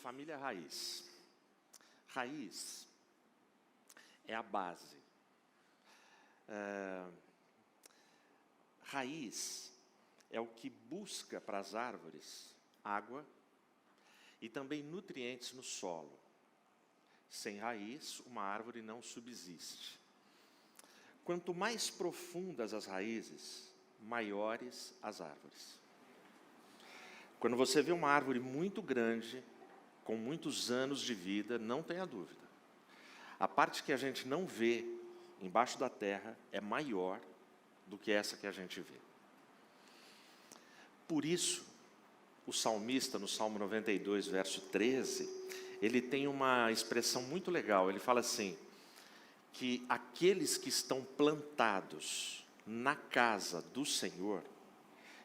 Família raiz. Raiz é a base. Raiz é o que busca para as árvores água e também nutrientes no solo. Sem raiz, uma árvore não subsiste. Quanto mais profundas as raízes, maiores as árvores. Quando você vê uma árvore muito grande, com muitos anos de vida, não tenha dúvida. A parte que a gente não vê embaixo da terra é maior do que essa que a gente vê. Por isso, o salmista, no Salmo 92, verso 13, ele tem uma expressão muito legal. Ele fala assim, que aqueles que estão plantados na casa do Senhor,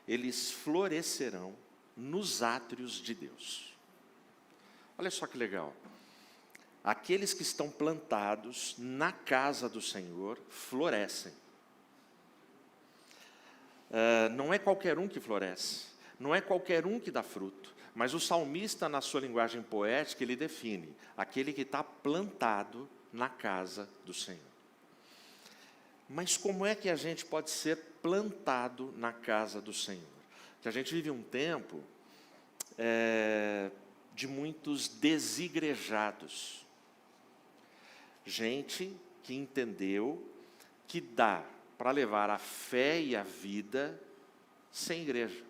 eles florescerão nos átrios de Deus. Olha só que legal. Aqueles que estão plantados na casa do Senhor florescem. Não é qualquer um que floresce, não é qualquer um que dá fruto, mas o salmista, na sua linguagem poética, ele define aquele que está plantado na casa do Senhor. Mas como é que a gente pode ser plantado na casa do Senhor? Que a gente vive um tempo de muitos desigrejados. Gente que entendeu que dá para levar a fé e a vida sem igreja.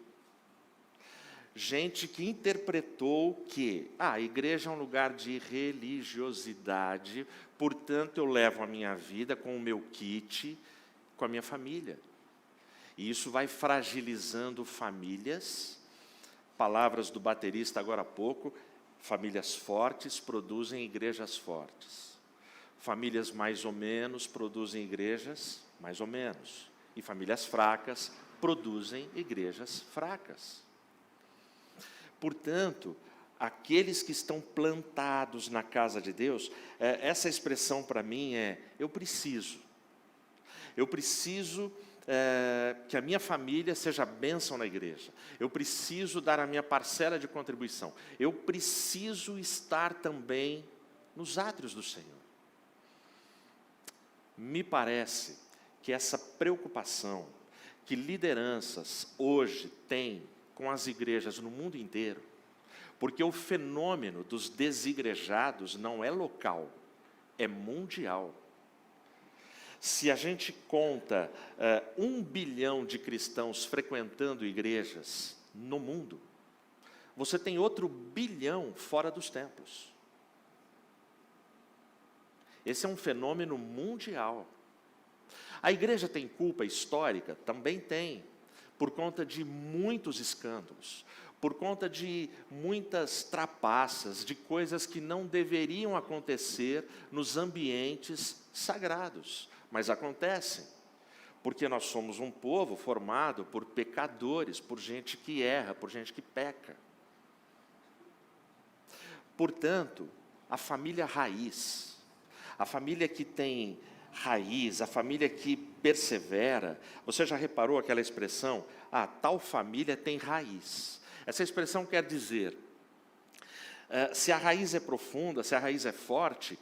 Gente que interpretou que a igreja é um lugar de religiosidade, portanto eu levo a minha vida com o meu kit, com a minha família. E isso vai fragilizando famílias. Palavras do baterista agora há pouco, famílias fortes produzem igrejas fortes. Famílias mais ou menos produzem igrejas mais ou menos. E famílias fracas produzem igrejas fracas. Portanto, aqueles que estão plantados na casa de Deus, essa expressão para mim é, eu preciso que a minha família seja bênção na igreja, eu preciso dar a minha parcela de contribuição, eu preciso estar também nos átrios do Senhor. Me parece que essa preocupação que lideranças hoje têm com as igrejas no mundo inteiro, porque o fenômeno dos desigrejados não é local, é mundial. Se a gente conta 1 bilhão de cristãos frequentando igrejas no mundo, você tem outro bilhão fora dos templos. Esse é um fenômeno mundial. A igreja tem culpa histórica? Também tem, por conta de muitos escândalos, por conta de muitas trapaças, de coisas que não deveriam acontecer nos ambientes sagrados, mas acontecem, porque nós somos um povo formado por pecadores, por gente que erra, por gente que peca. Portanto, a família raiz, a família que tem raiz, a família que persevera. Você já reparou aquela expressão? Tal família tem raiz. Essa expressão quer dizer, se a raiz é profunda, se a raiz é forte,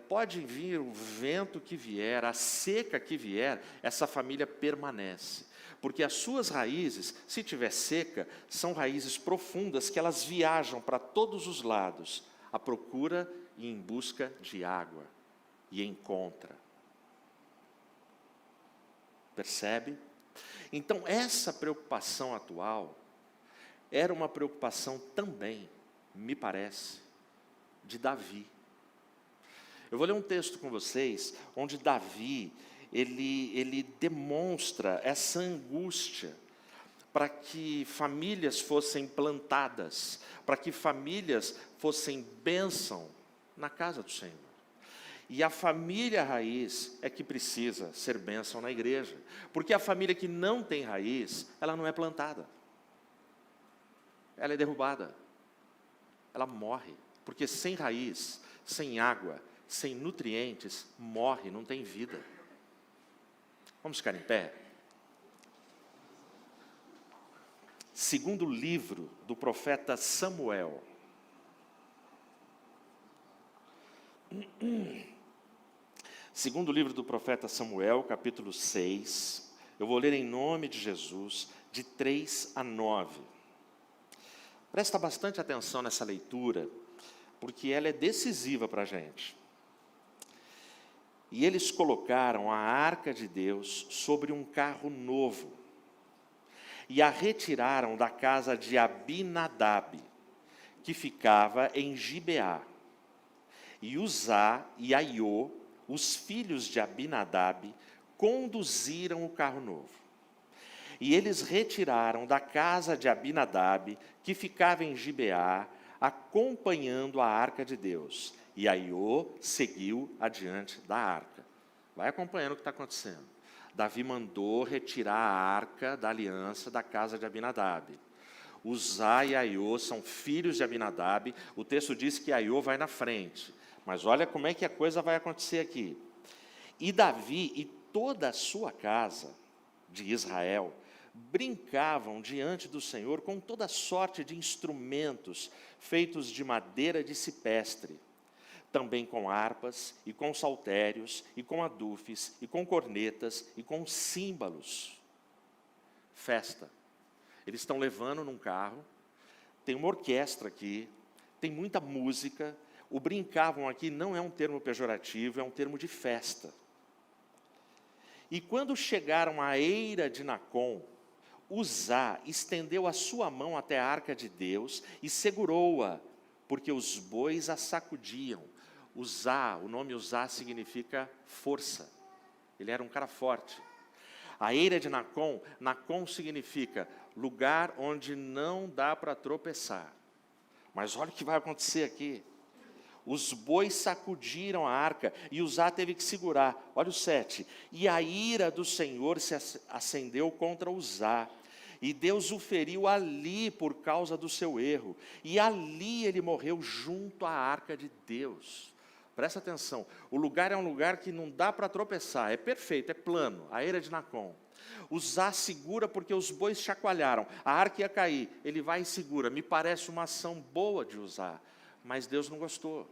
pode vir o vento que vier, a seca que vier, essa família permanece. Porque as suas raízes, se tiver seca, são raízes profundas que elas viajam para todos os lados, à procura e em busca de água. E encontra. Percebe? Então, essa preocupação atual era uma preocupação também, me parece, de Davi. Eu vou ler um texto com vocês, onde Davi, ele demonstra essa angústia para que famílias fossem plantadas, para que famílias fossem bênção na casa do Senhor. E a família raiz é que precisa ser bênção na igreja. Porque a família que não tem raiz, ela não é plantada. Ela é derrubada. Ela morre. Porque sem raiz, sem água, sem nutrientes, morre, não tem vida. Vamos ficar em pé? Segundo livro do profeta Samuel. Segundo livro do profeta Samuel, capítulo 6, eu vou ler em nome de Jesus, de 3 a 9. Presta bastante atenção nessa leitura, porque ela é decisiva para a gente. E eles colocaram a arca de Deus sobre um carro novo, e a retiraram da casa de Abinadab, que ficava em Gibeá. E Uzá e Aiô, os filhos de Abinadab, conduziram o carro novo. E eles retiraram da casa de Abinadab, que ficava em Gibeá, acompanhando a arca de Deus. E Aiô seguiu adiante da arca. Vai acompanhando o que está acontecendo. Davi mandou retirar a arca da aliança da casa de Abinadab. Uzá e Aiô são filhos de Abinadab. O texto diz que Aiô vai na frente. Mas olha como é que a coisa vai acontecer aqui. E Davi e toda a sua casa de Israel brincavam diante do Senhor com toda sorte de instrumentos feitos de madeira de cipestre, também com harpas, e com saltérios, e com adufes, e com cornetas, e com símbolos. Festa. Eles estão levando num carro, tem uma orquestra aqui, tem muita música. O brincavam aqui não é um termo pejorativo, é um termo de festa. E quando chegaram à eira de Nacon, Uzá estendeu a sua mão até a arca de Deus e segurou-a, porque os bois a sacudiam. Uzá, o nome Uzá significa força. Ele era um cara forte. A eira de Nacon, Nacon significa lugar onde não dá para tropeçar. Mas olha o que vai acontecer aqui. Os bois sacudiram a arca e Uzá teve que segurar. Olha o 7. E a ira do Senhor se acendeu contra Uzá. E Deus o feriu ali por causa do seu erro. E ali ele morreu junto à arca de Deus. Presta atenção. O lugar é um lugar que não dá para tropeçar. É perfeito, é plano. A eira de Nacon. Uzá segura porque os bois chacoalharam. A arca ia cair. Ele vai e segura. Me parece uma ação boa de Uzá. Mas Deus não gostou.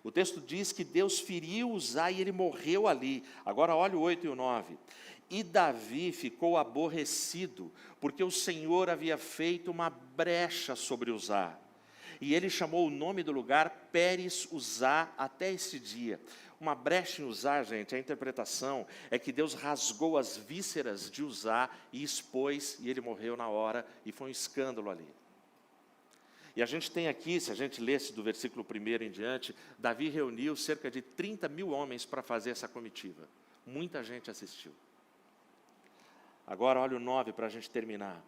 O texto diz que Deus feriu Uzá e ele morreu ali. Agora olha o 8 e o 9. E Davi ficou aborrecido, porque o Senhor havia feito uma brecha sobre Uzá. E ele chamou o nome do lugar Pérez Uzá até esse dia. Uma brecha em Uzá, gente, a interpretação é que Deus rasgou as vísceras de Uzá e expôs, e ele morreu na hora, e foi um escândalo ali. E a gente tem aqui, se a gente lesse do versículo 1 em diante, Davi reuniu cerca de 30 mil homens para fazer essa comitiva. Muita gente assistiu. Agora olha o 9 para a gente terminar.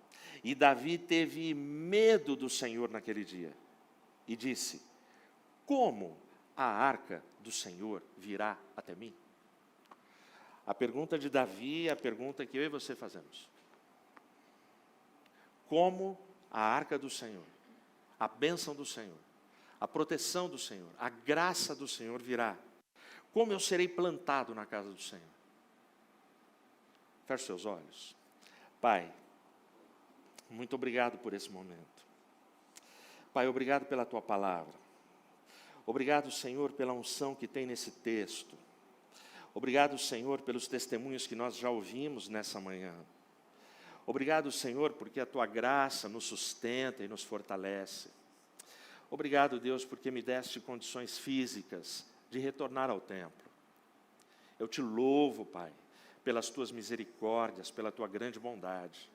E Davi teve medo do Senhor naquele dia. E disse, como a arca do Senhor virá até mim? A pergunta de Davi é a pergunta que eu e você fazemos. Como a arca do Senhor, a bênção do Senhor, a proteção do Senhor, a graça do Senhor virá? Como eu serei plantado na casa do Senhor? Feche seus olhos. Pai, muito obrigado por esse momento. Pai, obrigado pela Tua palavra. Obrigado, Senhor, pela unção que tem nesse texto. Obrigado, Senhor, pelos testemunhos que nós já ouvimos nessa manhã. Obrigado, Senhor, porque a Tua graça nos sustenta e nos fortalece. Obrigado, Deus, porque me deste condições físicas de retornar ao templo. Eu te louvo, Pai, pelas Tuas misericórdias, pela Tua grande bondade.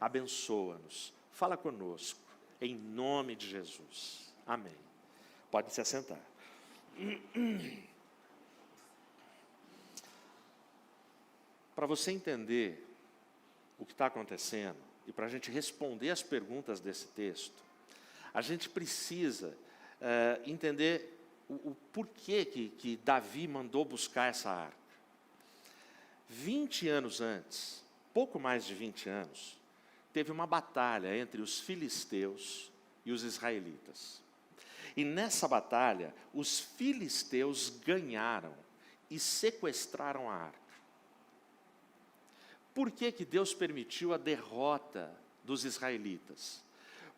Abençoa-nos, fala conosco, em nome de Jesus. Amém. Pode se assentar. Para você entender o que está acontecendo e para a gente responder as perguntas desse texto, a gente precisa entender o porquê que Davi mandou buscar essa arca. 20 anos antes, pouco mais de 20 anos, teve uma batalha entre os filisteus e os israelitas. E nessa batalha, os filisteus ganharam e sequestraram a arca. Por que Deus permitiu a derrota dos israelitas?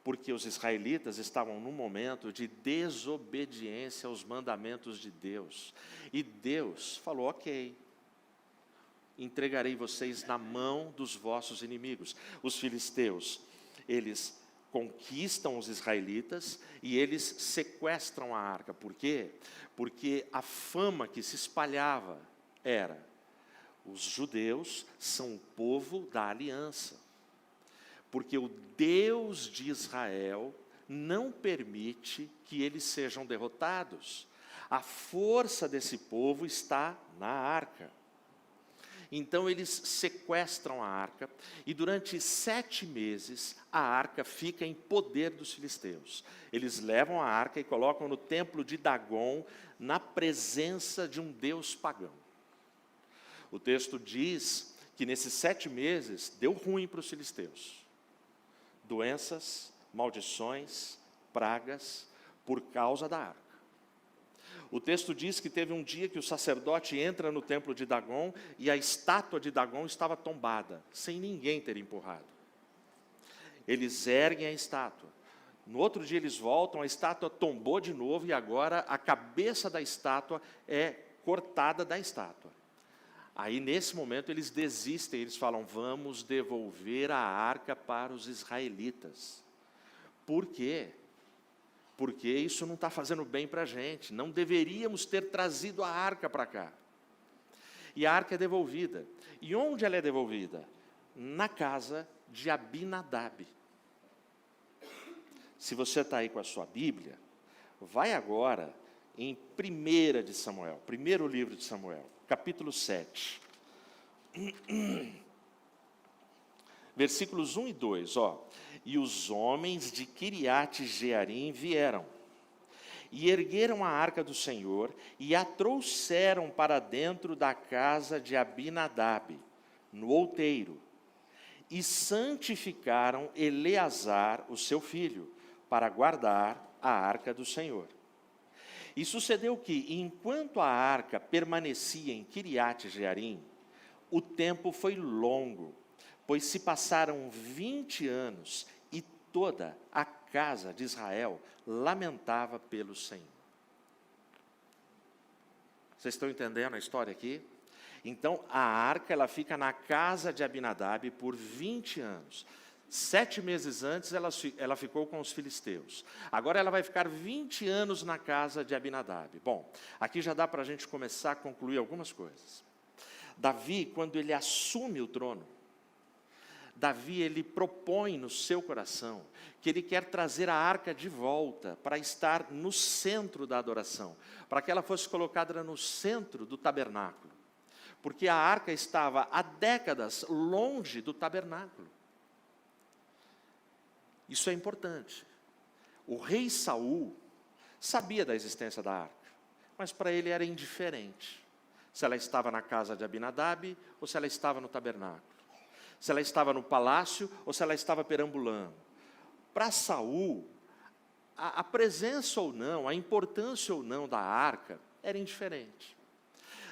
porque os israelitas estavam num momento de desobediência aos mandamentos de Deus. E Deus falou: ok, entregarei vocês na mão dos vossos inimigos. Os filisteus, eles conquistam os israelitas e eles sequestram a arca. Por quê? Porque a fama que se espalhava era: os judeus são o povo da aliança, porque o Deus de Israel não permite que eles sejam derrotados. A força desse povo está na arca. Então eles sequestram a arca, e durante 7 meses a arca fica em poder dos filisteus. Eles levam a arca e colocam no templo de Dagon, na presença de um deus pagão. O texto diz que nesses 7 meses deu ruim para os filisteus. Doenças, maldições, pragas, por causa da arca. O texto diz que teve um dia que o sacerdote entra no templo de Dagon e a estátua de Dagon estava tombada, sem ninguém ter empurrado. Eles erguem a estátua. No outro dia eles voltam, a estátua tombou de novo e agora a cabeça da estátua é cortada da estátua. Aí nesse momento eles desistem, eles falam: vamos devolver a arca para os israelitas. Por quê? Porque isso não está fazendo bem para a gente, não deveríamos ter trazido a arca para cá. E a arca é devolvida. E onde ela é devolvida? Na casa de Abinadab. Se você está aí com a sua Bíblia, vai agora em 1 de Samuel, primeiro livro de Samuel, capítulo 7. Versículos 1 e 2, ó. E os homens de Quiriate-Jearim vieram, e ergueram a arca do Senhor, e a trouxeram para dentro da casa de Abinadab, no outeiro, e santificaram Eleazar, o seu filho, para guardar a arca do Senhor. E sucedeu que, enquanto a arca permanecia em Quiriate-Jearim, o tempo foi longo, pois se passaram 20 anos, e toda a casa de Israel lamentava pelo Senhor. Vocês estão entendendo a história aqui? Então, a arca ela fica na casa de Abinadab por 20 anos. 7 meses antes, ela ficou com os filisteus. Agora ela vai ficar 20 anos na casa de Abinadab. Bom, aqui já dá para a gente começar a concluir algumas coisas. Davi, quando ele assume o trono, Davi, ele propõe no seu coração que ele quer trazer a arca de volta para estar no centro da adoração, para que ela fosse colocada no centro do tabernáculo, porque a arca estava há décadas longe do tabernáculo. Isso é importante. O rei Saul sabia da existência da arca, mas para ele era indiferente se ela estava na casa de Abinadab ou se ela estava no tabernáculo, se ela estava no palácio ou se ela estava perambulando. Para Saul, a presença ou não, a importância ou não da arca era indiferente.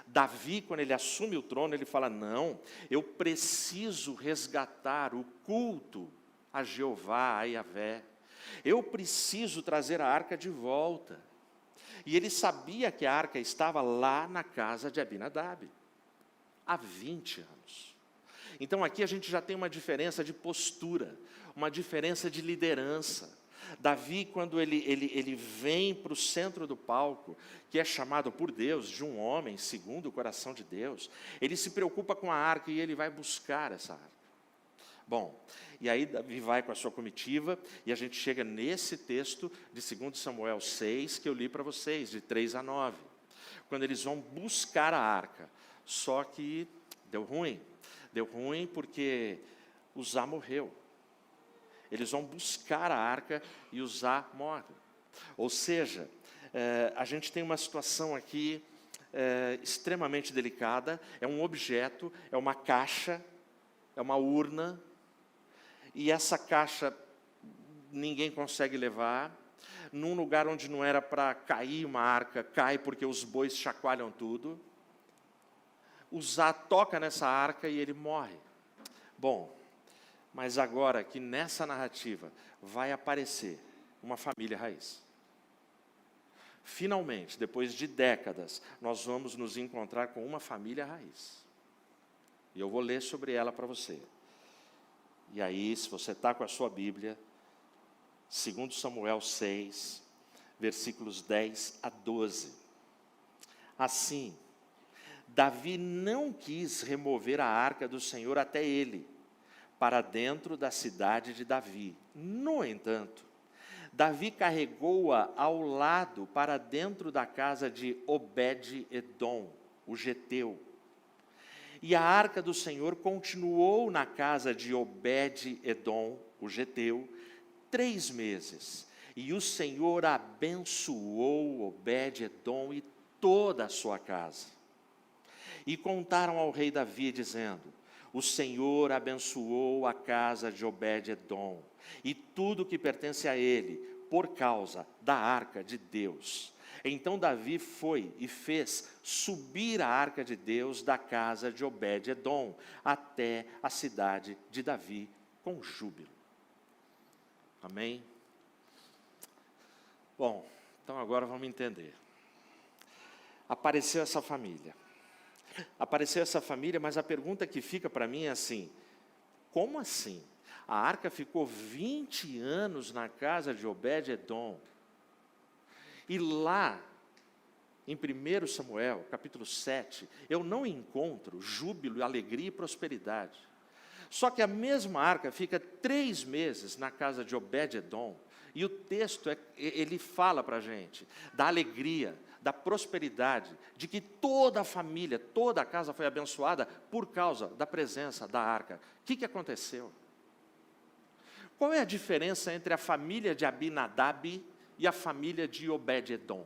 Davi, quando ele assume o trono, ele fala: não, eu preciso resgatar o culto a Jeová, a Yahvé. Eu preciso trazer a arca de volta. E ele sabia que a arca estava lá na casa de Abinadab, há 20 anos. Então aqui a gente já tem uma diferença de postura, uma diferença de liderança. Davi, quando ele vem para o centro do palco, que é chamado por Deus de um homem segundo o coração de Deus, ele se preocupa com a arca e ele vai buscar essa arca. Bom, e aí Davi vai com a sua comitiva, e a gente chega nesse texto de 2 Samuel 6, que eu li para vocês, de 3 a 9, quando eles vão buscar a arca. Só que deu ruim porque Uzá morreu. Eles vão buscar a arca e Uzá morre. Ou seja, a gente tem uma situação aqui extremamente delicada. É um objeto, é uma caixa, é uma urna, e essa caixa ninguém consegue levar. Num lugar onde não era para cair uma arca, cai porque os bois chacoalham tudo. Uzá toca nessa arca e ele morre. Bom, Mas agora que nessa narrativa vai aparecer uma família raiz. Finalmente, depois de décadas, nós vamos nos encontrar com uma família raiz. E eu vou ler sobre ela para você. E aí, se você está com a sua Bíblia, 2 Samuel 6, versículos 10 a 12. Assim, Davi não quis remover a arca do Senhor até ele, para dentro da cidade de Davi. No entanto, Davi carregou-a ao lado para dentro da casa de Obed-edom, o geteu. E a arca do Senhor continuou na casa de Obed-edom, o geteu, 3 meses. E o Senhor abençoou Obed-edom e toda a sua casa. E contaram ao rei Davi, dizendo: o Senhor abençoou a casa de Obed-edom e tudo que pertence a ele, por causa da arca de Deus. Então Davi foi e fez subir a arca de Deus da casa de Obed-edom até a cidade de Davi com júbilo. Amém? Bom, então agora vamos entender. Apareceu essa família. Apareceu essa família, mas a pergunta que fica para mim é assim: como assim? A arca ficou 20 anos na casa de Obed-edom. E lá, em 1 Samuel, capítulo 7, eu não encontro júbilo, alegria e prosperidade. Só que a mesma arca fica 3 meses na casa de Obed-edom. E o texto, ele fala para a gente da alegria, da prosperidade, de que toda a família, toda a casa foi abençoada por causa da presença da arca. O que aconteceu? Qual é a diferença entre a família de Abinadab e a família de Obed-edom?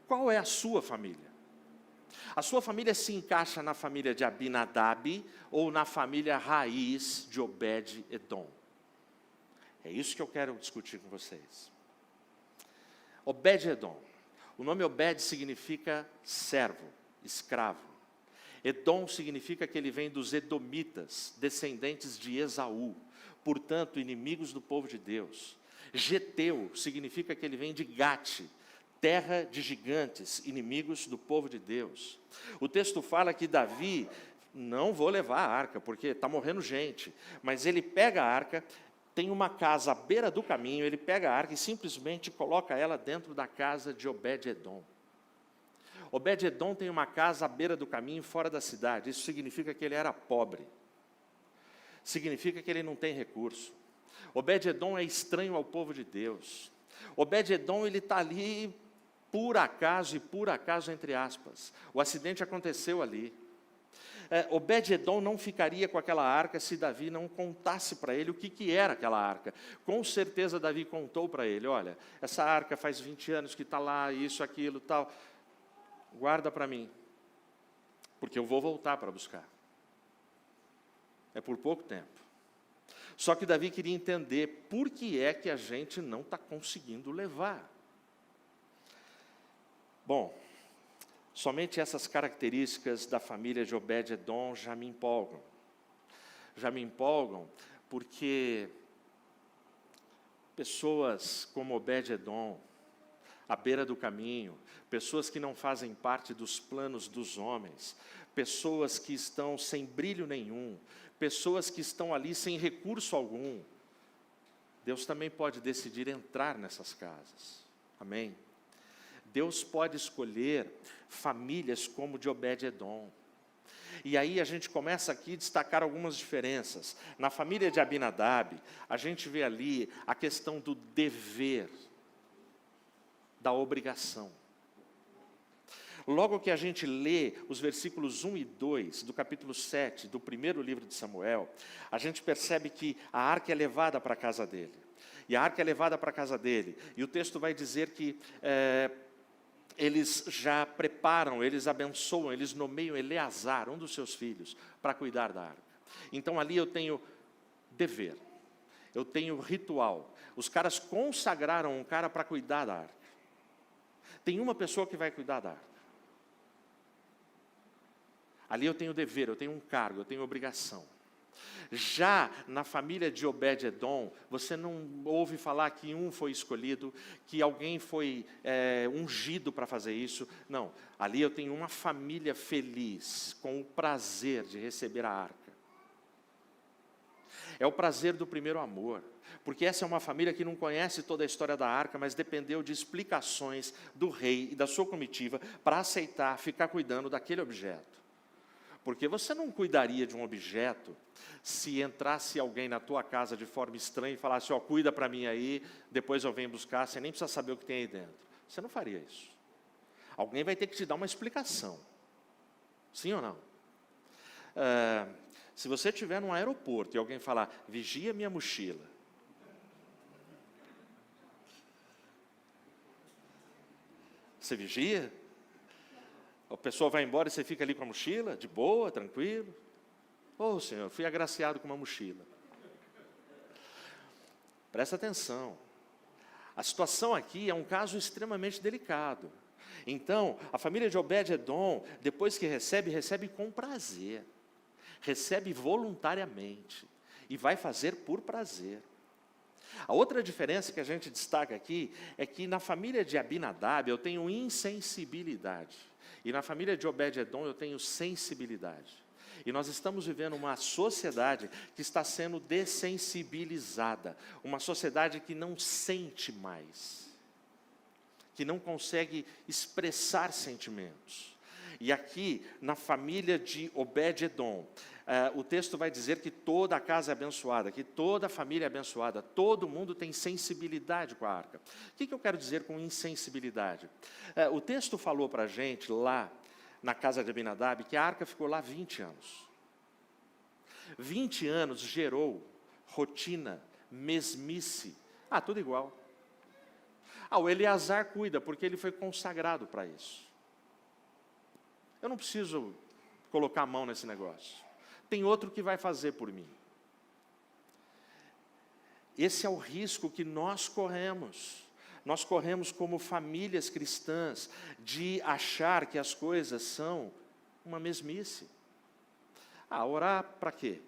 Qual é a sua família? A sua família se encaixa na família de Abinadab ou na família raiz de Obed-edom? É isso que eu quero discutir com vocês. Obed-edom. O nome Obed significa servo, escravo. Edom significa que ele vem dos edomitas, descendentes de Esaú, portanto, inimigos do povo de Deus. Geteu significa que ele vem de Gate, terra de gigantes, inimigos do povo de Deus. O texto fala que Davi, não vou levar a arca, porque está morrendo gente, mas ele pega a arca, tem uma casa à beira do caminho, ele pega a arca e simplesmente coloca ela dentro da casa de Obed-edom. Obed-edom tem uma casa à beira do caminho, fora da cidade. Isso significa que ele era pobre. Significa que ele não tem recurso. Obed-edom é estranho ao povo de Deus. Obed-edom, ele está ali por acaso, e por acaso entre aspas. O acidente aconteceu ali. Obed-edom não ficaria com aquela arca se Davi não contasse para ele o que era aquela arca. Com certeza Davi contou para ele: olha, essa arca faz 20 anos que está lá, isso, aquilo, tal. Guarda para mim, porque eu vou voltar para buscar. É por pouco tempo. Só que Davi queria entender por que é que a gente não está conseguindo levar. Bom, somente essas características da família de Obed-edom já me empolgam. Já me empolgam porque pessoas como Obed-edom, à beira do caminho, pessoas que não fazem parte dos planos dos homens, pessoas que estão sem brilho nenhum, pessoas que estão ali sem recurso algum, Deus também pode decidir entrar nessas casas. Amém? Deus pode escolher famílias como de Obed-edom. E aí a gente começa aqui a destacar algumas diferenças. Na família de Abinadab, a gente vê ali a questão do dever, da obrigação. Logo que a gente lê os versículos 1 e 2 do capítulo 7 do primeiro livro de Samuel, a gente percebe que a arca é levada para a casa dele. E a arca é levada para a casa dele. E o texto vai dizer que eles já preparam, eles abençoam, eles nomeiam Eleazar, um dos seus filhos, para cuidar da arca. Então ali eu tenho dever, eu tenho ritual. Os caras consagraram um cara para cuidar da arca. Tem uma pessoa que vai cuidar da arca. Ali eu tenho dever, eu tenho um cargo, eu tenho obrigação. Já na família de Obed-edom, você não ouve falar que um foi escolhido, que alguém foi ungido para fazer isso. Não, ali eu tenho uma família feliz, com o prazer de receber a arca. É o prazer do primeiro amor, porque essa é uma família que não conhece toda a história da arca, mas dependeu de explicações do rei e da sua comitiva para aceitar, ficar cuidando daquele objeto. Porque você não cuidaria de um objeto se entrasse alguém na tua casa de forma estranha e falasse, ó, cuida para mim aí, depois eu venho buscar, você nem precisa saber o que tem aí dentro. Você não faria isso. Alguém vai ter que te dar uma explicação. Sim ou não? Se você estiver num aeroporto e alguém falar, vigia minha mochila. Você vigia? A pessoa vai embora e você fica ali com a mochila, de boa, tranquilo. Ô, Senhor, fui agraciado com uma mochila. Presta atenção. A situação aqui é um caso extremamente delicado. Então, a família de Obed-edom, depois que recebe com prazer. Recebe voluntariamente. E vai fazer por prazer. A outra diferença que a gente destaca aqui é que na família de Abinadab eu tenho insensibilidade. E na família de Obed-edom eu tenho sensibilidade. E nós estamos vivendo uma sociedade que está sendo dessensibilizada. Uma sociedade que não sente mais. Que não consegue expressar sentimentos. E aqui, na família de Obed-edom, o texto vai dizer que toda a casa é abençoada, que toda a família é abençoada, todo mundo tem sensibilidade com a arca. O que eu quero dizer com insensibilidade? O texto falou para a gente, lá na casa de Abinadab, que a arca ficou lá 20 anos. 20 anos gerou rotina, mesmice, tudo igual. O Eleazar cuida, porque ele foi consagrado para isso. Eu não preciso colocar a mão nesse negócio. Tem outro que vai fazer por mim. Esse é o risco que nós corremos. Nós corremos como famílias cristãs de achar que as coisas são uma mesmice. Orar para quê?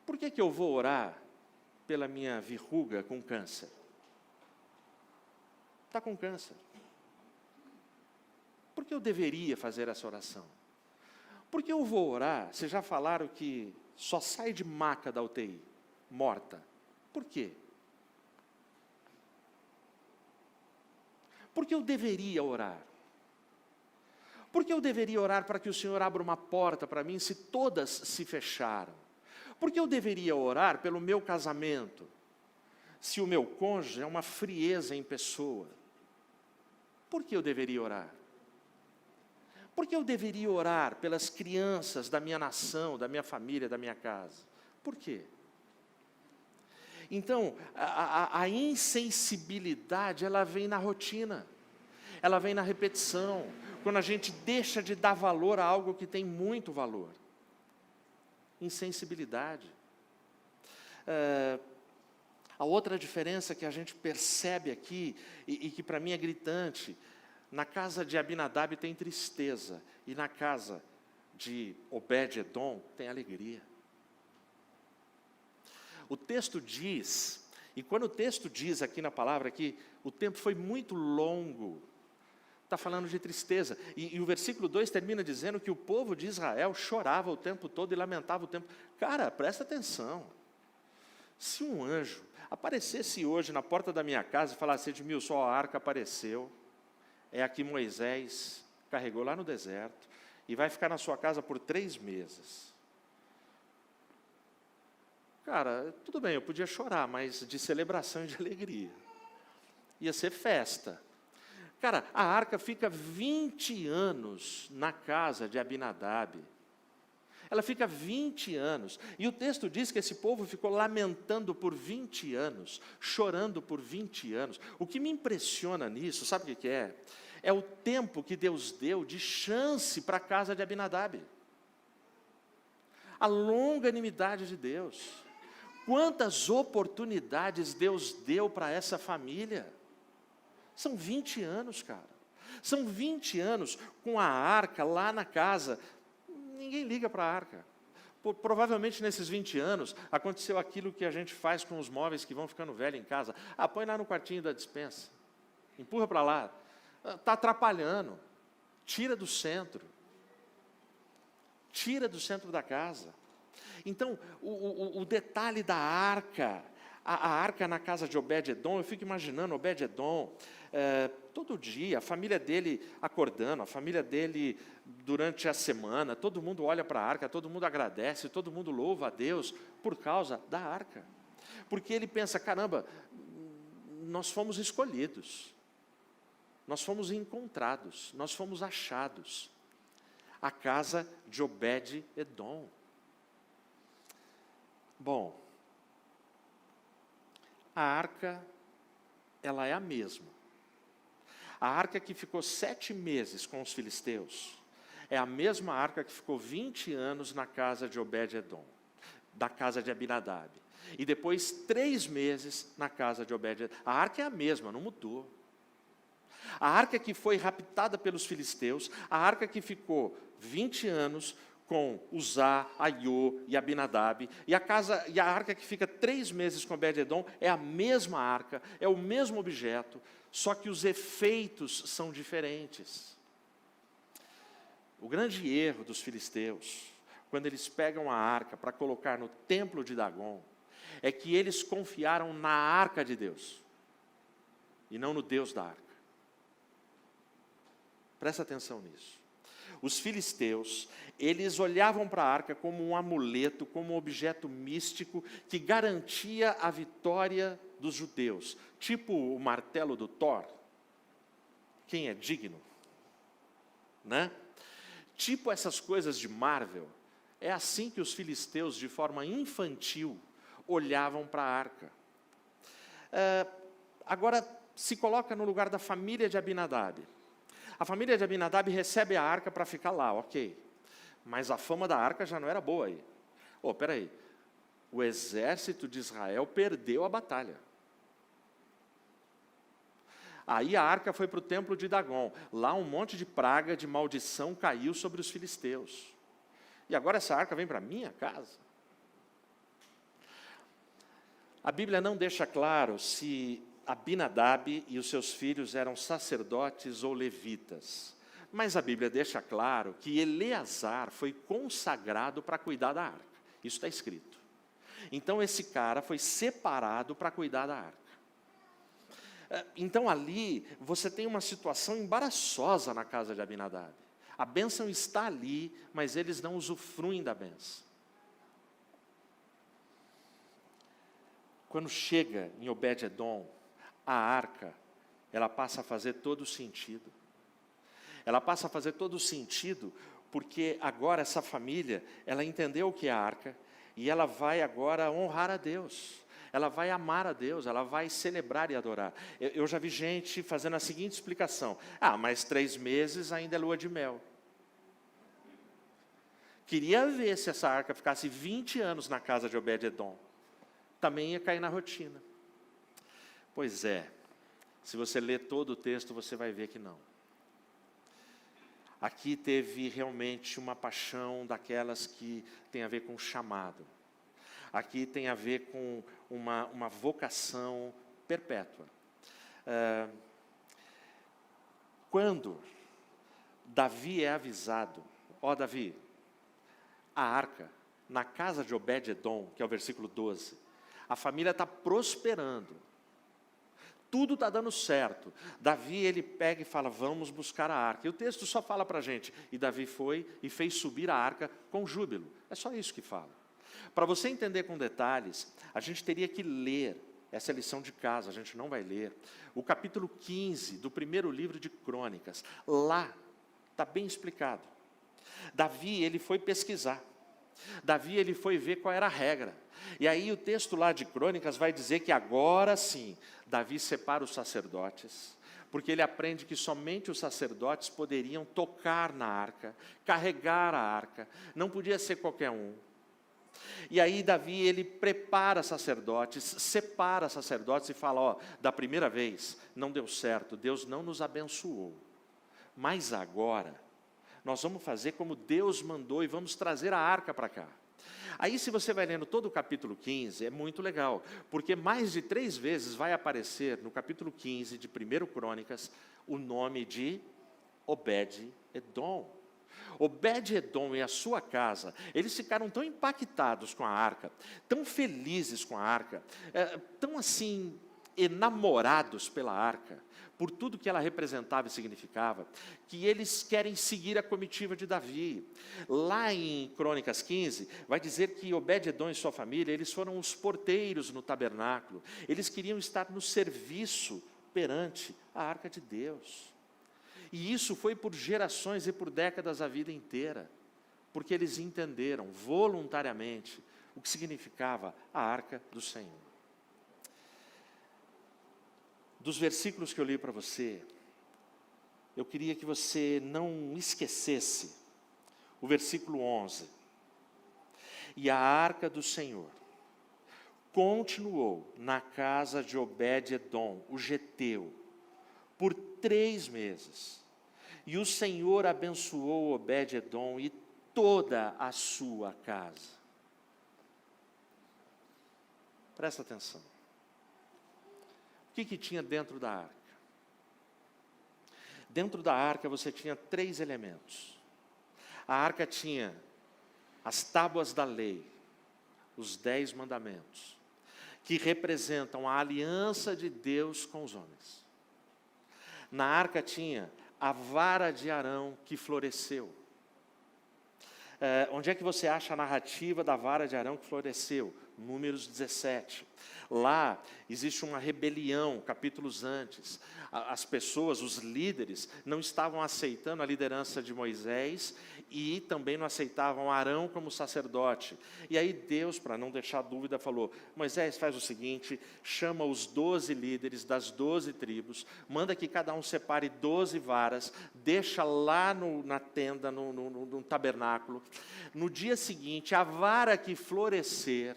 Por que eu vou orar pela minha verruga com câncer? Está com câncer. Por que eu deveria fazer essa oração? Por que eu vou orar? Vocês já falaram que só sai de maca da UTI, morta. Por quê? Por que eu deveria orar? Por que eu deveria orar para que o Senhor abra uma porta para mim se todas se fecharam? Por que eu deveria orar pelo meu casamento, se o meu cônjuge é uma frieza em pessoa? Por que eu deveria orar? Por que eu deveria orar pelas crianças da minha nação, da minha família, da minha casa? Por quê? Então, a insensibilidade, ela vem na rotina, ela vem na repetição, quando a gente deixa de dar valor a algo que tem muito valor. Insensibilidade. A outra diferença que a gente percebe aqui, e que para mim é gritante, na casa de Abinadab tem tristeza, e na casa de Obed-edom tem alegria. O texto diz, e quando o texto diz aqui na palavra que o tempo foi muito longo, está falando de tristeza. E o versículo 2 termina dizendo que o povo de Israel chorava o tempo todo e lamentava o tempo. Cara, presta atenção. Se um anjo aparecesse hoje na porta da minha casa e falasse, Edmilson, a arca apareceu, é aqui Moisés, carregou lá no deserto, e vai ficar na sua casa por 3 meses. Cara, tudo bem, eu podia chorar, mas de celebração e de alegria. Ia ser festa. Cara, a arca fica 20 anos na casa de Abinadab. Ela fica 20 anos. E o texto diz que esse povo ficou lamentando por 20 anos, chorando por 20 anos. O que me impressiona nisso, sabe o que é? É o tempo que Deus deu de chance para a casa de Abinadab. A longanimidade de Deus. Quantas oportunidades Deus deu para essa família? São 20 anos, cara. São 20 anos com a arca lá na casa. ninguém liga para a arca. Provavelmente nesses 20 anos, aconteceu aquilo que a gente faz com os móveis que vão ficando velhos em casa. Põe lá no quartinho da despensa. Empurra para lá. Está atrapalhando. Tira do centro. Tira do centro da casa. Então, o detalhe da arca, a arca na casa de Obed-edom, eu fico imaginando Obed-edom, todo dia, a família dele acordando, a família dele durante a semana, todo mundo olha para a arca, todo mundo agradece, todo mundo louva a Deus por causa da arca. Porque ele pensa, caramba, nós fomos escolhidos, nós fomos encontrados, nós fomos achados. A casa de Obed-edom. Bom, a arca, ela é a mesma. A arca que ficou 7 meses com os filisteus, é a mesma arca que ficou 20 anos na casa de Obed-edom, da casa de Abinadab. E depois 3 meses na casa de Obed-edom. A arca é a mesma, não mudou. A arca que foi raptada pelos filisteus, a arca que ficou 20 anos com Uzá, Aiô e Abinadab, e a arca que fica 3 meses com Obed-edom, é a mesma arca, é o mesmo objeto, só que os efeitos são diferentes. O grande erro dos filisteus, quando eles pegam a arca para colocar no templo de Dagon, é que eles confiaram na arca de Deus, e não no Deus da arca. Presta atenção nisso. Os filisteus, eles olhavam para a arca como um amuleto, como um objeto místico que garantia a vitória dos judeus. Tipo o martelo do Thor. Quem é digno? Né? Tipo essas coisas de Marvel. É assim que os filisteus, de forma infantil, olhavam para a arca. Agora, se coloca no lugar da família de Abinadab. A família de Abinadab recebe a arca para ficar lá, ok. Mas a fama da arca já não era boa aí. Espera aí. O exército de Israel perdeu a batalha. Aí a arca foi para o templo de Dagon. Lá um monte de praga, de maldição caiu sobre os filisteus. E agora essa arca vem para a minha casa. A Bíblia não deixa claro se Abinadab e os seus filhos eram sacerdotes ou levitas. Mas a Bíblia deixa claro que Eleazar foi consagrado para cuidar da arca. Isso está escrito. Então esse cara foi separado para cuidar da arca. Então ali você tem uma situação embaraçosa na casa de Abinadab. A bênção está ali, mas eles não usufruem da bênção. Quando chega em Obed-edom, a arca, ela passa a fazer todo o sentido. Ela passa a fazer todo o sentido, porque agora essa família, ela entendeu o que é a arca, e ela vai agora honrar a Deus. Ela vai amar a Deus, ela vai celebrar e adorar. Eu já vi gente fazendo a seguinte explicação. Mas 3 meses ainda é lua de mel. Queria ver se essa arca ficasse 20 anos na casa de Obed-edom. Também ia cair na rotina. Pois é, se você ler todo o texto, você vai ver que não. Aqui teve realmente uma paixão daquelas que tem a ver com chamado. Aqui tem a ver com uma vocação perpétua. Quando Davi é avisado, Davi, a arca, na casa de Obed-edom, que é o versículo 12, a família está prosperando. Tudo está dando certo. Davi, ele pega e fala, vamos buscar a arca. E o texto só fala para a gente, e Davi foi e fez subir a arca com júbilo. É só isso que fala. Para você entender com detalhes, a gente teria que ler, essa é lição de casa, a gente não vai ler, o capítulo 15 do primeiro livro de Crônicas. Lá está bem explicado. Davi, ele foi pesquisar. Davi, ele foi ver qual era a regra. E aí o texto lá de Crônicas vai dizer que agora sim, Davi separa os sacerdotes, porque ele aprende que somente os sacerdotes poderiam tocar na arca, carregar a arca, não podia ser qualquer um. E aí Davi, ele prepara sacerdotes, separa sacerdotes e fala, da primeira vez não deu certo, Deus não nos abençoou, mas agora nós vamos fazer como Deus mandou e vamos trazer a arca para cá. Aí, se você vai lendo todo o capítulo 15, é muito legal, porque mais de 3 vezes vai aparecer no capítulo 15 de 1 Crônicas o nome de Obed-Edom. Obed-Edom e a sua casa, eles ficaram tão impactados com a arca, tão felizes com a arca, tão assim, enamorados pela arca, por tudo que ela representava e significava, que eles querem seguir a comitiva de Davi. Lá em Crônicas 15, vai dizer que Obed-Edom e sua família, eles foram os porteiros no tabernáculo, eles queriam estar no serviço perante a arca de Deus. E isso foi por gerações e por décadas a vida inteira, porque eles entenderam voluntariamente o que significava a arca do Senhor. Dos versículos que eu li para você, eu queria que você não esquecesse o versículo 11. E a arca do Senhor continuou na casa de Obed-Edom, o geteu, por 3 meses. E o Senhor abençoou Obed-Edom e toda a sua casa. Presta atenção. O que tinha dentro da arca? Dentro da arca você tinha 3 elementos. A arca tinha as tábuas da lei, os 10 mandamentos, que representam a aliança de Deus com os homens. Na arca tinha a vara de Arão que floresceu. Onde é que você acha a narrativa da vara de Arão que floresceu? Números 17. Lá existe uma rebelião, capítulos antes. As pessoas, os líderes, não estavam aceitando a liderança de Moisés e também não aceitavam Arão como sacerdote. E aí Deus, para não deixar dúvida, falou: Moisés, faz o seguinte, chama os 12 líderes das 12 tribos, manda que cada um separe 12 varas, deixa lá na tenda, no tabernáculo. No dia seguinte, a vara que florescer,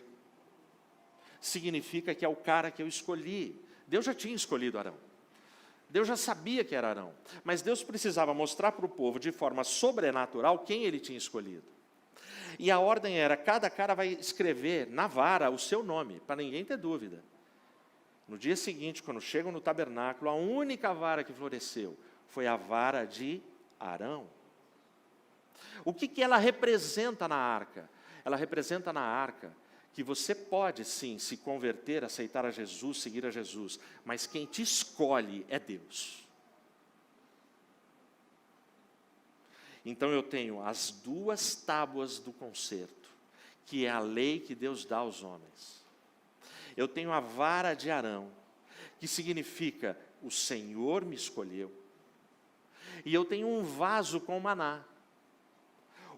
significa que é o cara que eu escolhi. Deus já tinha escolhido Arão. Deus já sabia que era Arão. Mas Deus precisava mostrar para o povo de forma sobrenatural quem ele tinha escolhido. E a ordem era, cada cara vai escrever na vara o seu nome, para ninguém ter dúvida. No dia seguinte, quando chegam no tabernáculo, a única vara que floresceu foi a vara de Arão. O que ela representa na arca? Ela representa na arca que você pode sim se converter, aceitar a Jesus, seguir a Jesus, mas quem te escolhe é Deus. Então eu tenho as 2 tábuas do concerto, que é a lei que Deus dá aos homens. Eu tenho a vara de Arão, que significa o Senhor me escolheu. E eu tenho um vaso com maná.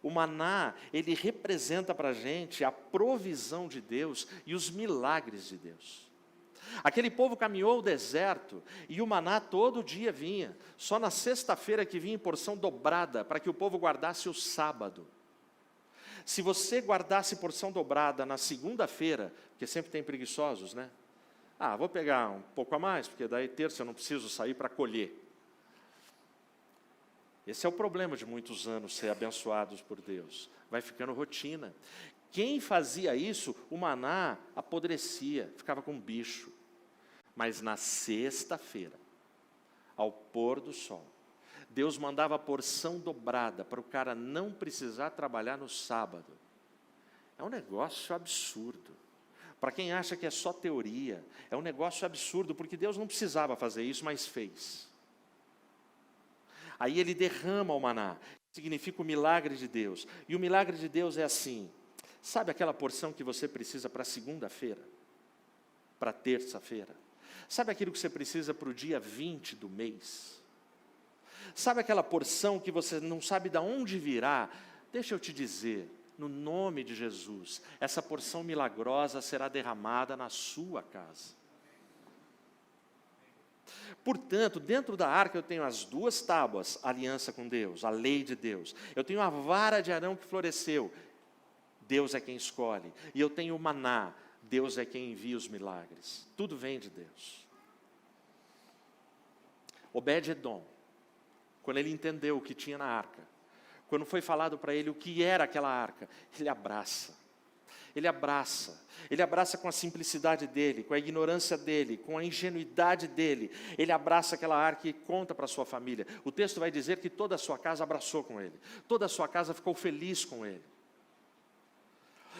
O maná, ele representa para a gente a provisão de Deus e os milagres de Deus. Aquele povo caminhou o deserto e o maná todo dia vinha. Só na sexta-feira que vinha em porção dobrada, para que o povo guardasse o sábado. Se você guardasse porção dobrada na segunda-feira, porque sempre tem preguiçosos, né? Vou pegar um pouco a mais, porque daí terça eu não preciso sair para colher. Esse é o problema de muitos anos ser abençoados por Deus. Vai ficando rotina. Quem fazia isso, o maná apodrecia, ficava com bicho. Mas na sexta-feira, ao pôr do sol, Deus mandava a porção dobrada para o cara não precisar trabalhar no sábado. É um negócio absurdo. Para quem acha que é só teoria, é um negócio absurdo, porque Deus não precisava fazer isso, mas fez. Aí ele derrama o maná, que significa o milagre de Deus. E o milagre de Deus é assim, sabe aquela porção que você precisa para segunda-feira? Para terça-feira? Sabe aquilo que você precisa para o dia 20 do mês? Sabe aquela porção que você não sabe de onde virá? Deixa eu te dizer, no nome de Jesus, essa porção milagrosa será derramada na sua casa. Portanto, dentro da arca eu tenho as 2 tábuas, a aliança com Deus, a lei de Deus. Eu tenho a vara de Arão que floresceu, Deus é quem escolhe. E eu tenho o maná, Deus é quem envia os milagres. Tudo vem de Deus. Obed-Edom, quando ele entendeu o que tinha na arca, quando foi falado para ele o que era aquela arca, ele abraça. Ele abraça. Ele abraça com a simplicidade dele, com a ignorância dele, com a ingenuidade dele. Ele abraça aquela arca e conta para a sua família. O texto vai dizer que toda a sua casa abraçou com ele. Toda a sua casa ficou feliz com ele.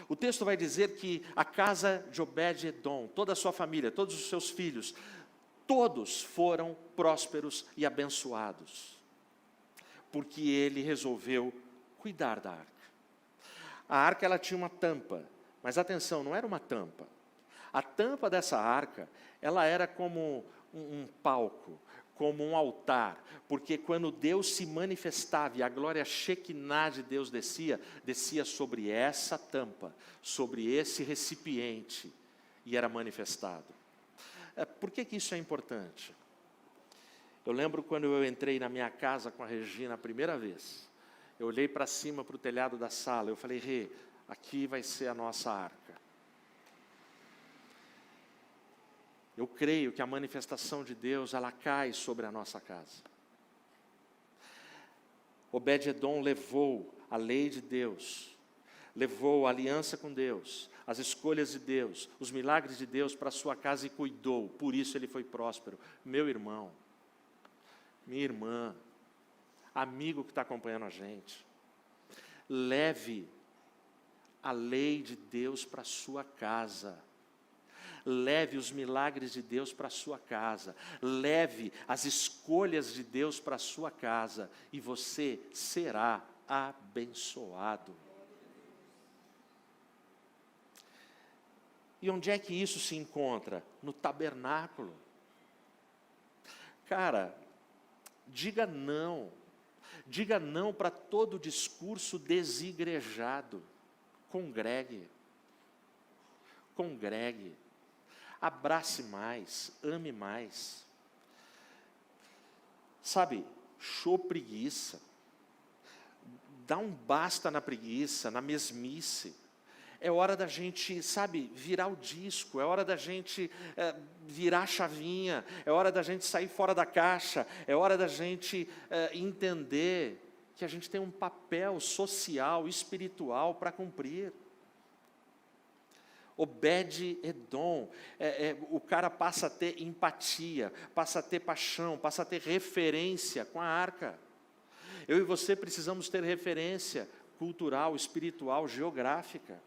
O texto vai dizer que a casa de Obed-Edom, toda a sua família, todos os seus filhos, todos foram prósperos e abençoados, porque ele resolveu cuidar da arca. A arca ela tinha uma tampa, mas atenção, não era uma tampa. A tampa dessa arca, ela era como um palco, como um altar, porque quando Deus se manifestava e a glória Shekinah de Deus descia sobre essa tampa, sobre esse recipiente, e era manifestado. Por que isso é importante? Eu lembro quando eu entrei na minha casa com a Regina a primeira vez, eu olhei para cima, para o telhado da sala, eu falei, Rê, aqui vai ser a nossa arca. Eu creio que a manifestação de Deus, ela cai sobre a nossa casa. Obed-Edom levou a lei de Deus, levou a aliança com Deus, as escolhas de Deus, os milagres de Deus para a sua casa e cuidou, por isso ele foi próspero. Meu irmão, minha irmã, amigo que está acompanhando a gente, leve a lei de Deus para a sua casa. Leve os milagres de Deus para a sua casa. Leve as escolhas de Deus para a sua casa. E você será abençoado. E onde é que isso se encontra? No tabernáculo. Cara, diga não. Diga não para todo discurso desigrejado. Congregue. Congregue. Abrace mais, ame mais. Sabe, show preguiça. Dá um basta na preguiça, na mesmice. É hora da gente, sabe, virar o disco, é hora da gente virar a chavinha, é hora da gente sair fora da caixa, é hora da gente entender que a gente tem um papel social, espiritual para cumprir. Obed-Edom, o cara passa a ter empatia, passa a ter paixão, passa a ter referência com a arca. Eu e você precisamos ter referência cultural, espiritual, geográfica.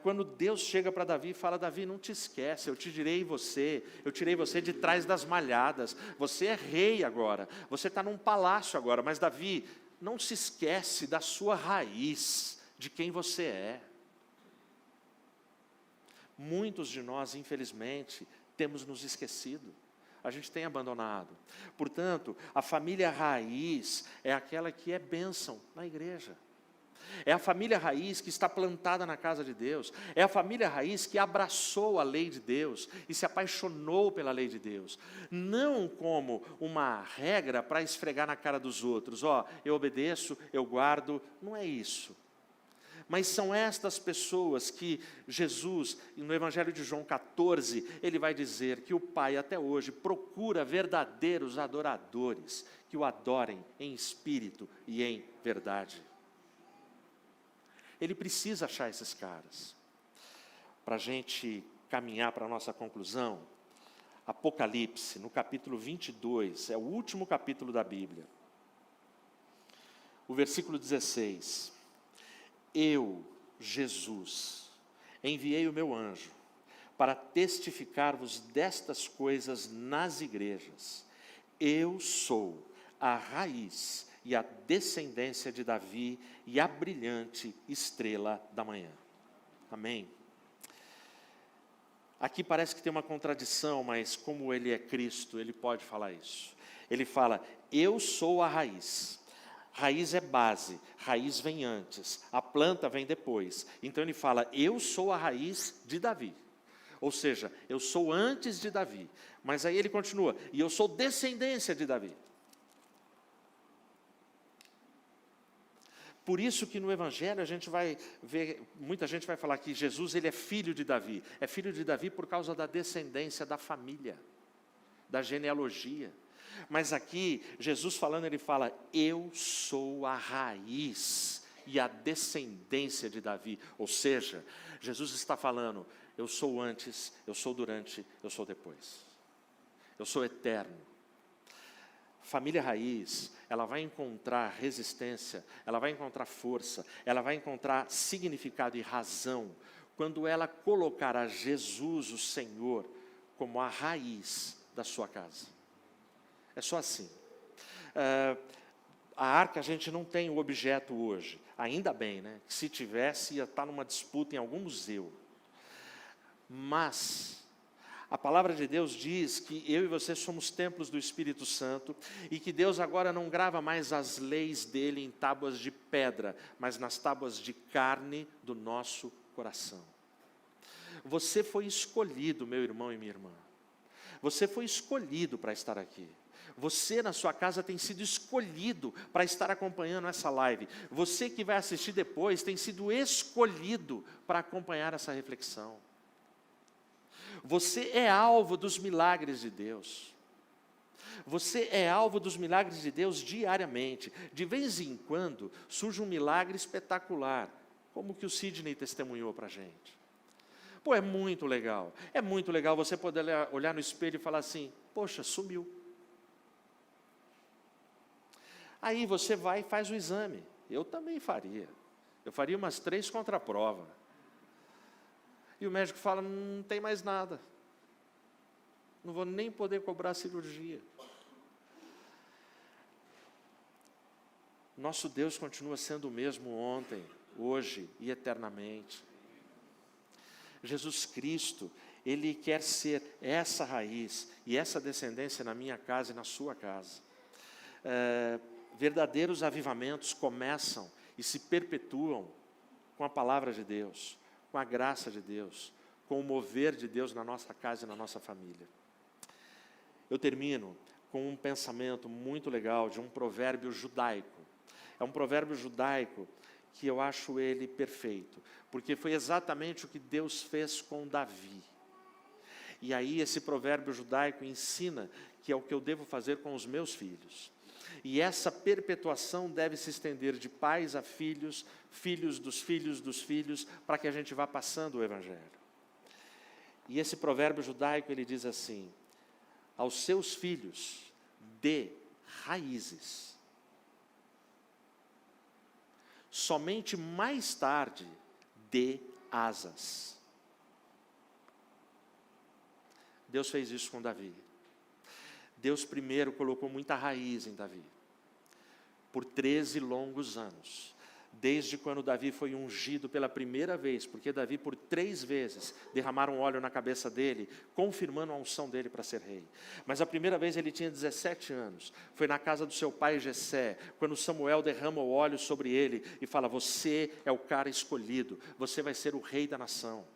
Quando Deus chega para Davi e fala, Davi, não te esquece, eu tirei você de trás das malhadas, você é rei agora, você está num palácio agora, mas Davi, não se esquece da sua raiz, de quem você é. Muitos de nós, infelizmente, temos nos esquecido. A gente tem abandonado. Portanto, a família raiz é aquela que é bênção na igreja. É a família raiz que está plantada na casa de Deus. É a família raiz que abraçou a lei de Deus e se apaixonou pela lei de Deus. Não como uma regra para esfregar na cara dos outros. Eu obedeço, eu guardo. Não é isso. Mas são estas pessoas que Jesus, no Evangelho de João 14, ele vai dizer que o Pai até hoje procura verdadeiros adoradores, que o adorem em espírito e em verdade. Ele precisa achar esses caras. Para a gente caminhar para a nossa conclusão, Apocalipse, no capítulo 22, é o último capítulo da Bíblia. O versículo 16. Eu, Jesus, enviei o meu anjo para testificar-vos destas coisas nas igrejas. Eu sou a raiz e a descendência de Davi e a brilhante estrela da manhã. Amém? Aqui parece que tem uma contradição, mas como ele é Cristo, ele pode falar isso. Ele fala, eu sou a raiz. Raiz é base, raiz vem antes, a planta vem depois. Então ele fala, eu sou a raiz de Davi. Ou seja, eu sou antes de Davi. Mas aí ele continua, e eu sou descendência de Davi. Por isso que no Evangelho a gente vai ver, muita gente vai falar que Jesus ele é filho de Davi. É filho de Davi por causa da descendência da família, da genealogia. Mas aqui, Jesus falando, ele fala, eu sou a raiz e a descendência de Davi. Ou seja, Jesus está falando, eu sou antes, eu sou durante, eu sou depois. Eu sou eterno. Família raiz, ela vai encontrar resistência, ela vai encontrar força, ela vai encontrar significado e razão quando ela colocar a Jesus, o Senhor, como a raiz da sua casa. É só assim. A arca a gente não tem o objeto hoje, ainda bem, né? Se tivesse, ia estar numa disputa em algum museu. Mas a palavra de Deus diz que eu e você somos templos do Espírito Santo e que Deus agora não grava mais as leis dele em tábuas de pedra, mas nas tábuas de carne do nosso coração. Você foi escolhido, meu irmão e minha irmã. Você foi escolhido para estar aqui. Você na sua casa tem sido escolhido para estar acompanhando essa live. Você que vai assistir depois tem sido escolhido para acompanhar essa reflexão. Você é alvo dos milagres de Deus. Você é alvo dos milagres de Deus diariamente. De vez em quando surge um milagre espetacular, como que o Sidney testemunhou para a gente. Pô, é muito legal você poder olhar no espelho e falar assim, poxa, sumiu. Aí você vai e faz o exame. Eu também faria. Eu faria umas 3 contraprovas. E o médico fala, não tem mais nada. Não vou nem poder cobrar a cirurgia. Nosso Deus continua sendo o mesmo ontem, hoje e eternamente. Jesus Cristo, Ele quer ser essa raiz e essa descendência na minha casa e na sua casa. Verdadeiros avivamentos começam e se perpetuam com a palavra de Deus, com a graça de Deus, com o mover de Deus na nossa casa e na nossa família. Eu termino com um pensamento muito legal de um provérbio judaico. É um provérbio judaico que eu acho ele perfeito, porque foi exatamente o que Deus fez com Davi. E aí esse provérbio judaico ensina que é o que eu devo fazer com os meus filhos. E essa perpetuação deve se estender de pais a filhos, filhos dos filhos, para que a gente vá passando o Evangelho. E esse provérbio judaico, ele diz assim, aos seus filhos, dê raízes. Somente mais tarde, dê asas. Deus fez isso com Davi. Deus primeiro colocou muita raiz em Davi. Por 13 longos anos. Desde quando Davi foi ungido pela primeira vez, porque Davi por 3 vezes derramaram óleo na cabeça dele, confirmando a unção dele para ser rei. Mas a primeira vez ele tinha 17 anos, foi na casa do seu pai Jessé, quando Samuel derrama o óleo sobre ele e fala, você é o cara escolhido, você vai ser o rei da nação.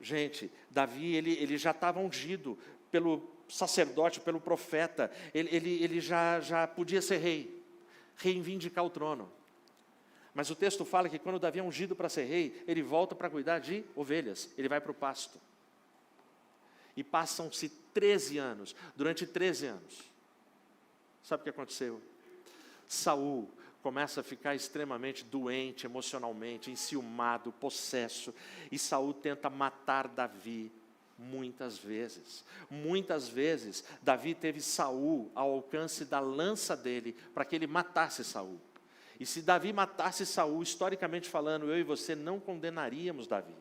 Gente, Davi ele já estava ungido pelo sacerdote, pelo profeta, ele já podia ser rei, reivindicar o trono. Mas o texto fala que quando Davi é ungido para ser rei, ele volta para cuidar de ovelhas, ele vai para o pasto. E passam-se 13 anos, durante 13 anos. Sabe o que aconteceu? Saul começa a ficar extremamente doente emocionalmente, enciumado, possesso, e Saul tenta matar Davi muitas vezes. Muitas vezes, Davi teve Saul ao alcance da lança dele, para que ele matasse Saul. E se Davi matasse Saul, historicamente falando, eu e você não condenaríamos Davi.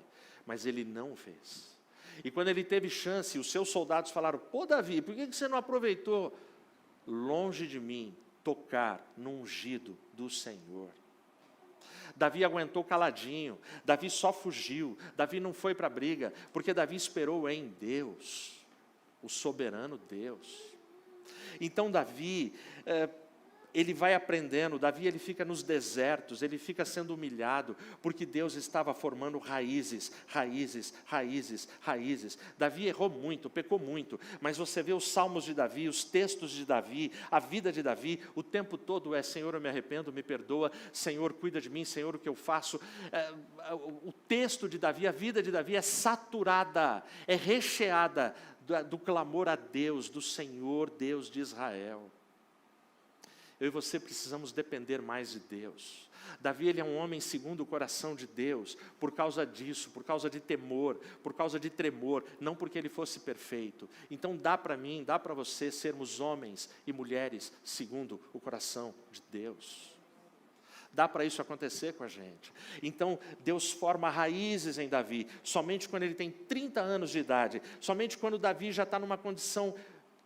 Mas ele não fez. E quando ele teve chance, os seus soldados falaram, pô Davi, por que você não aproveitou? Longe de mim, tocar no ungido do Senhor. Davi aguentou caladinho, Davi só fugiu, Davi não foi para a briga, porque Davi esperou em Deus, o soberano Deus. Então Davi... ele vai aprendendo, Davi ele fica nos desertos, ele fica sendo humilhado, porque Deus estava formando raízes. Davi errou muito, pecou muito, mas você vê os salmos de Davi, os textos de Davi, a vida de Davi, o tempo todo é, Senhor, eu me arrependo, me perdoa, Senhor, cuida de mim, Senhor, o que eu faço. O texto de Davi, a vida de Davi é saturada, é recheada do clamor a Deus, do Senhor Deus de Israel. Eu e você precisamos depender mais de Deus. Davi, ele é um homem segundo o coração de Deus, por causa disso, por causa de temor, por causa de tremor, não porque ele fosse perfeito. Então dá para mim, dá para você sermos homens e mulheres segundo o coração de Deus. Dá para isso acontecer com a gente. Então Deus forma raízes em Davi, somente quando ele tem 30 anos de idade, somente quando Davi já está numa condição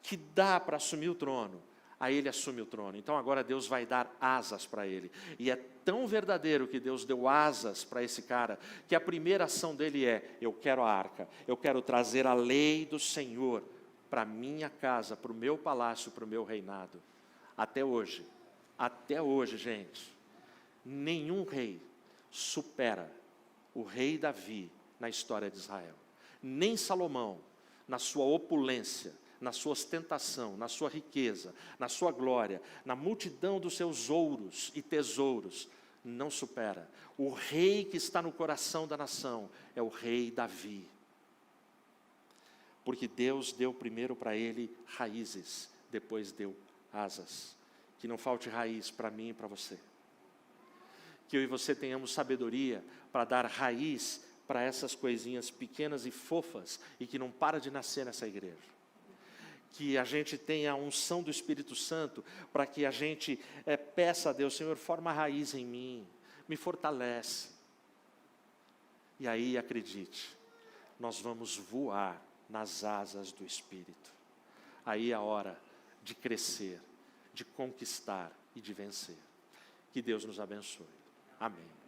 que dá para assumir o trono. Aí ele assume o trono. Então agora Deus vai dar asas para ele. E é tão verdadeiro que Deus deu asas para esse cara, que a primeira ação dele é: eu quero a arca, eu quero trazer a lei do Senhor para a minha casa, para o meu palácio, para o meu reinado. Até hoje, gente, nenhum rei supera o rei Davi na história de Israel. Nem Salomão, na sua opulência, na sua ostentação, na sua riqueza, na sua glória, na multidão dos seus ouros e tesouros, não supera. O rei que está no coração da nação é o rei Davi. Porque Deus deu primeiro para ele raízes, depois deu asas. Que não falte raiz para mim e para você. Que eu e você tenhamos sabedoria para dar raiz para essas coisinhas pequenas e fofas e que não para de nascer nessa igreja. Que a gente tenha a unção do Espírito Santo, para que a gente peça a Deus: Senhor, forma a raiz em mim, me fortalece. E aí, acredite, nós vamos voar nas asas do Espírito. Aí é a hora de crescer, de conquistar e de vencer. Que Deus nos abençoe. Amém.